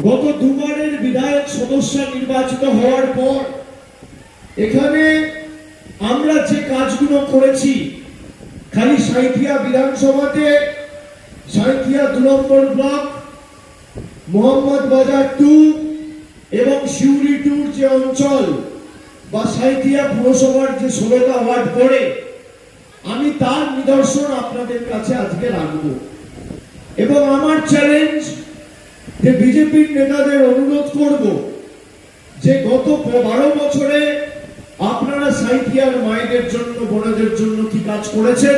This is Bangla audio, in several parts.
গত দুবারের বিধায়ক সদস্য নির্বাচিত হওয়ার পর এখানে আমরা যে কাজগুলো করেছি, খালি সাঁইথিয়া বিধানসভাতে সাঁইথিয়া 2 নম্বর ব্লক, মোহাম্মদ বাজার 2 এবং শিউরি 2 যে অঞ্চল বা সাঁইথিয়া পুরসভার যে 16টা ওয়ার্ড পড়ে, আমি তার নিদর্শন আপনাদের কাছে আজকে রাখব। এবং আমার চ্যালেঞ্জ যে বিজেপির নেতাদের অনুরোধ করব যে গত 12 বছরে আপনারা সাঁইথিয়ার মায়েদের জন্য, বোনদের জন্য কি কাজ করেছেন,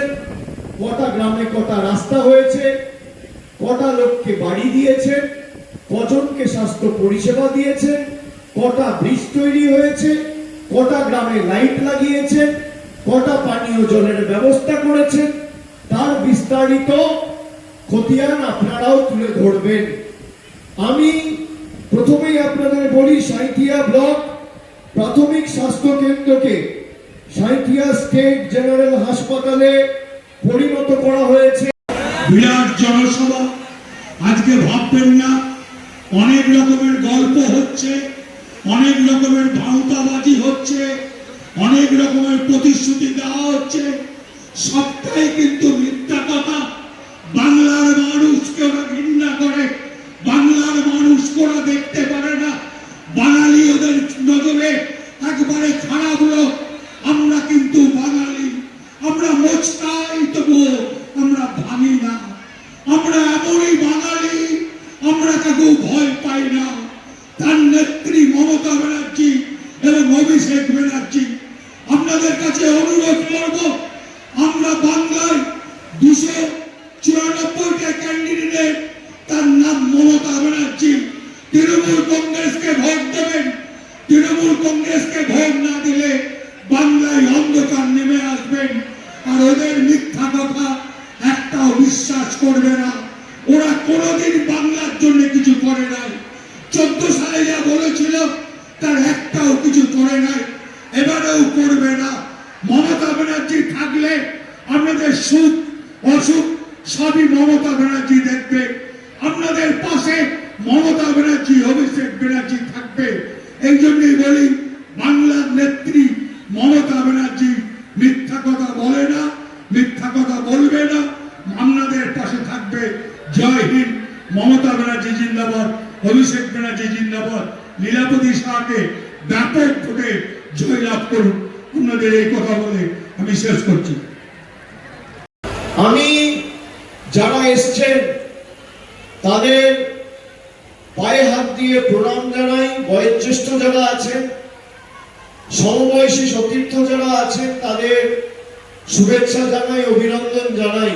কটা গ্রামে কটা রাস্তা হয়েছে, কটা লোককে বাড়ি দিয়েছেন, কজনকে স্বাস্থ্য পরিষেবা দিয়েছেন, কটা ব্রিজ তৈরি হয়েছে, কটা গ্রামে লাইট লাগিয়েছেন, কটা পানীয় জলের ব্যবস্থা করেছেন, তার বিস্তারিত খতিয়ান আপনারাও তুলে ধরবেন। আমি প্রথমেই আপনাদের বলি, সাঁইথিয়া ব্লক প্রাথমিক স্বাস্থ্য কেন্দ্রকে সাঁইথিয়া স্টেট জেনারেল হাসপাতালে পরিণত করা হয়েছে। বিরাট জনসভা, আজকে ভাববেন না অনেক রকমের গল্প হচ্ছে, অনেক রকমের ভাউতাবাজি হচ্ছে, অনেক রকমের প্রতিশ্রুতি দেওয়া হচ্ছে, সবটাই কিন্তু মিথ্যা কথা। বাংলার মানুষকে ওরা ঘৃণা করে, বাংলার মানুষকে ওরা দেখতে পারে না, বাঙালি ওদের নজরে একবারে খারাপ লোক। আমরা কিন্তু বাঙালি, আমরা মোচকাই তবুও আমরা ভাঙি না, আমরা এমনই বাঙালি, আমরা কাউকে ভয় পাই না। তার নেত্রী মমতা ব্যানার্জি এবং অভিষেক ব্যানার্জি, আপনাদের কাছে অনুরোধ করব, আমরা বাংলায় 294টা ক্যান্ডিডেট, তার নাম মমতা ব্যানার্জি। তৃণমূল কংগ্রেসকে ভোট দেবেন, তৃণমূল কংগ্রেসকে ভোট না দিলে বাংলায় অন্ধকার নেমে আসবেন। আর ওদের মিথ্যা কথা একটাও বিশ্বাস করবে না। ওরা কোনোদিন বাংলার জন্য কিছু করে নাই। 14 সালে যা বলেছিল তার একটাও কিছু করে নাই, এবারেও করবে না। মমতা ব্যানার্জি থাকলে আপনাদের সুখ অসুখ সবই মমতা ব্যানার্জি দেখবে। আপনাদের পাশে মমতা ব্যানার্জি, অভিষেক ব্যানার্জি থাকবে। এই জন্যই বলি, বাংলার নেত্রী মমতা ব্যানার্জি মিথ্যা কথা বলে না, মিথ্যা কথা বলবে না, আপনাদের পাশে থাকবে। জয় হিন্দ। মমতা ব্যানার্জি জিন্দাবাদ, অভিষেক ব্যানার্জি জিন্দাবাদ। লীলাবতী শাহকে ব্যাপক ভোটে জয়লাভ করুন। আপনাদের এই কথা বলে আমি শেষ করছি। আমি যারা এসছেন তাদের পায়ে হাত দিয়ে প্রণাম জানাই। বয়োজ্যেষ্ঠ যারা আছেন, সমবয়সী সতীর্থ যারা আছেন, তাদের শুভেচ্ছা জানাই, অভিনন্দন জানাই।